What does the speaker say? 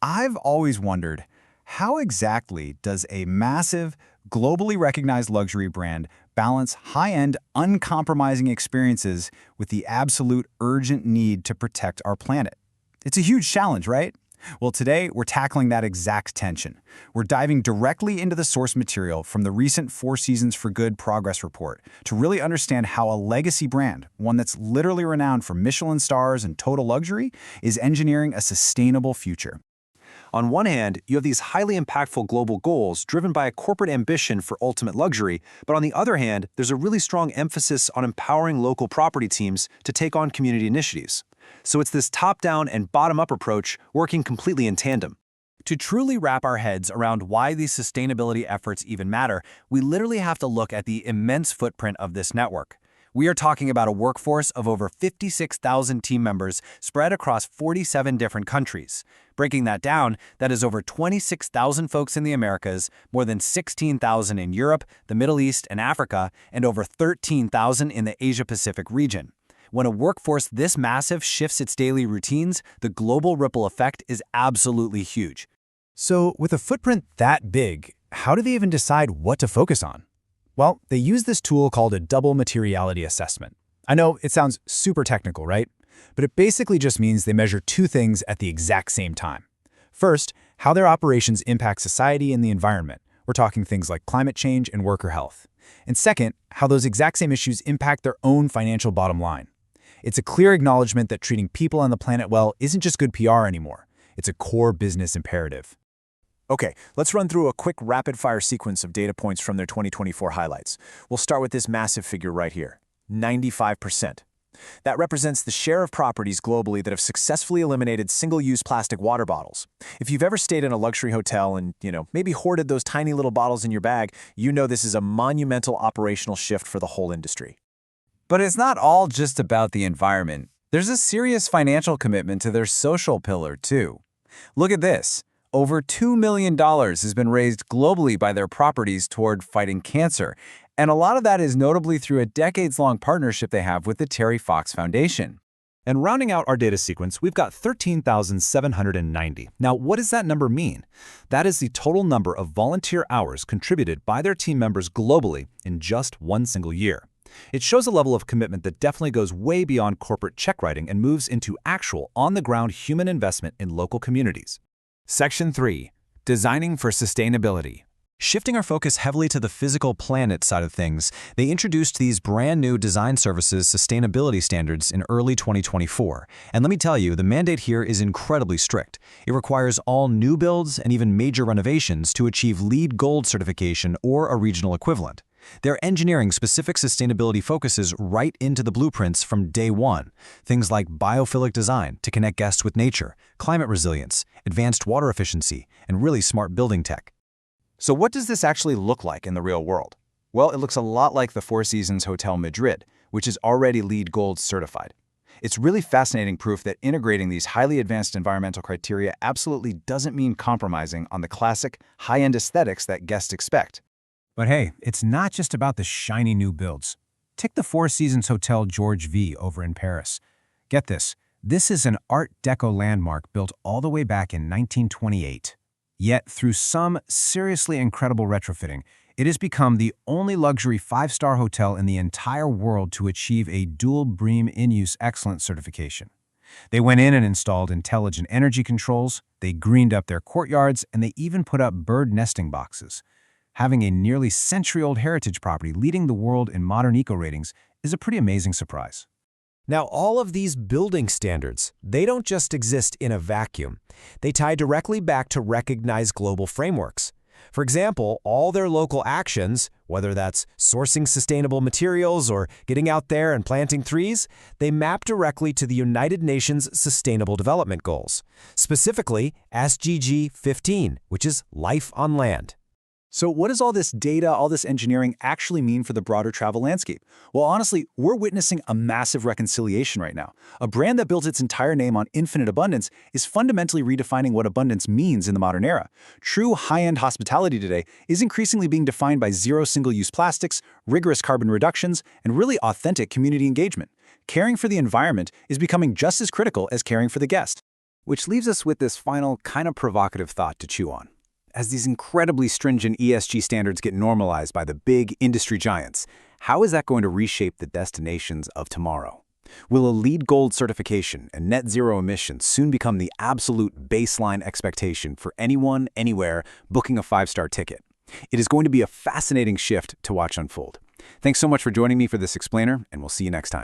I've always wondered, how exactly does a massive, globally recognized luxury brand balance high-end, uncompromising experiences with the absolute urgent need to protect our planet? It's a huge challenge, right? Well, today we're tackling that exact tension. We're diving directly into the source material from the recent Four Seasons for Good progress report to really understand how a legacy brand, one that's literally renowned for Michelin stars and total luxury, is engineering a sustainable future. On one hand, you have these highly impactful global goals driven by a corporate ambition for ultimate luxury, but on the other hand, there's a really strong emphasis on empowering local property teams to take on community initiatives. So it's this top-down and bottom-up approach working completely in tandem. To truly wrap our heads around why these sustainability efforts even matter, we literally have to look at the immense footprint of this network. We are talking about a workforce of over 56,000 team members spread across 47 different countries. Breaking that down, that is over 26,000 folks in the Americas, more than 16,000 in Europe, the Middle East, and Africa, and over 13,000 in the Asia-Pacific region. When a workforce this massive shifts its daily routines, the global ripple effect is absolutely huge. So, with a footprint that big, how do they even decide what to focus on? Well, they use this tool called a double materiality assessment. I know it sounds super technical, right? But it basically just means they measure two things at the exact same time. First, how their operations impact society and the environment. We're talking things like climate change and worker health. And second, how those exact same issues impact their own financial bottom line. It's a clear acknowledgement that treating people on the planet well isn't just good PR anymore. It's a core business imperative. Okay, let's run through a quick rapid-fire sequence of data points from their 2024 highlights. We'll start with this massive figure right here, 95%. That represents the share of properties globally that have successfully eliminated single-use plastic water bottles. If you've ever stayed in a luxury hotel and, maybe hoarded those tiny little bottles in your bag, you know this is a monumental operational shift for the whole industry. But it's not all just about the environment. There's a serious financial commitment to their social pillar, too. Look at this. Over $2 million has been raised globally by their properties toward fighting cancer, and a lot of that is notably through a decades-long partnership they have with the Terry Fox Foundation. And rounding out our data sequence, we've got 13,790. Now, what does that number mean? That is the total number of volunteer hours contributed by their team members globally in just one single year. It shows a level of commitment that definitely goes way beyond corporate check writing and moves into actual, on-the-ground human investment in local communities. Section 3. Designing for Sustainability. Shifting our focus heavily to the physical planet side of things, they introduced these brand new design services sustainability standards in early 2024. And let me tell you, the mandate here is incredibly strict. It requires all new builds and even major renovations to achieve LEED Gold certification or a regional equivalent. They're engineering specific sustainability focuses right into the blueprints from day one. Things like biophilic design to connect guests with nature, climate resilience, advanced water efficiency, and really smart building tech. So what does this actually look like in the real world? Well, it looks a lot like the Four Seasons Hotel Madrid, which is already LEED Gold certified. It's really fascinating proof that integrating these highly advanced environmental criteria absolutely doesn't mean compromising on the classic, high-end aesthetics that guests expect. But hey, it's not just about the shiny new builds. Take the Four Seasons Hotel George V over in Paris. Get this, this is an Art Deco landmark built all the way back in 1928. Yet, through some seriously incredible retrofitting, it has become the only luxury 5-star hotel in the entire world to achieve a dual BREEAM in-use excellence certification. They went in and installed intelligent energy controls, they greened up their courtyards, and they even put up bird nesting boxes. Having a nearly century-old heritage property leading the world in modern eco ratings is a pretty amazing surprise. Now, all of these building standards, they don't just exist in a vacuum. They tie directly back to recognized global frameworks. For example, all their local actions, whether that's sourcing sustainable materials or getting out there and planting trees, they map directly to the United Nations Sustainable Development Goals, specifically SDG 15, which is life on land. So what does all this data, all this engineering actually mean for the broader travel landscape? Well, honestly, we're witnessing a massive reconciliation right now. A brand that built its entire name on infinite abundance is fundamentally redefining what abundance means in the modern era. True high-end hospitality today is increasingly being defined by zero single-use plastics, rigorous carbon reductions, and really authentic community engagement. Caring for the environment is becoming just as critical as caring for the guest. Which leaves us with this final, kind of provocative thought to chew on. As these incredibly stringent ESG standards get normalized by the big industry giants, how is that going to reshape the destinations of tomorrow? Will a LEED Gold certification and net zero emissions soon become the absolute baseline expectation for anyone, anywhere, booking a 5-star ticket? It is going to be a fascinating shift to watch unfold. Thanks so much for joining me for this explainer, and we'll see you next time.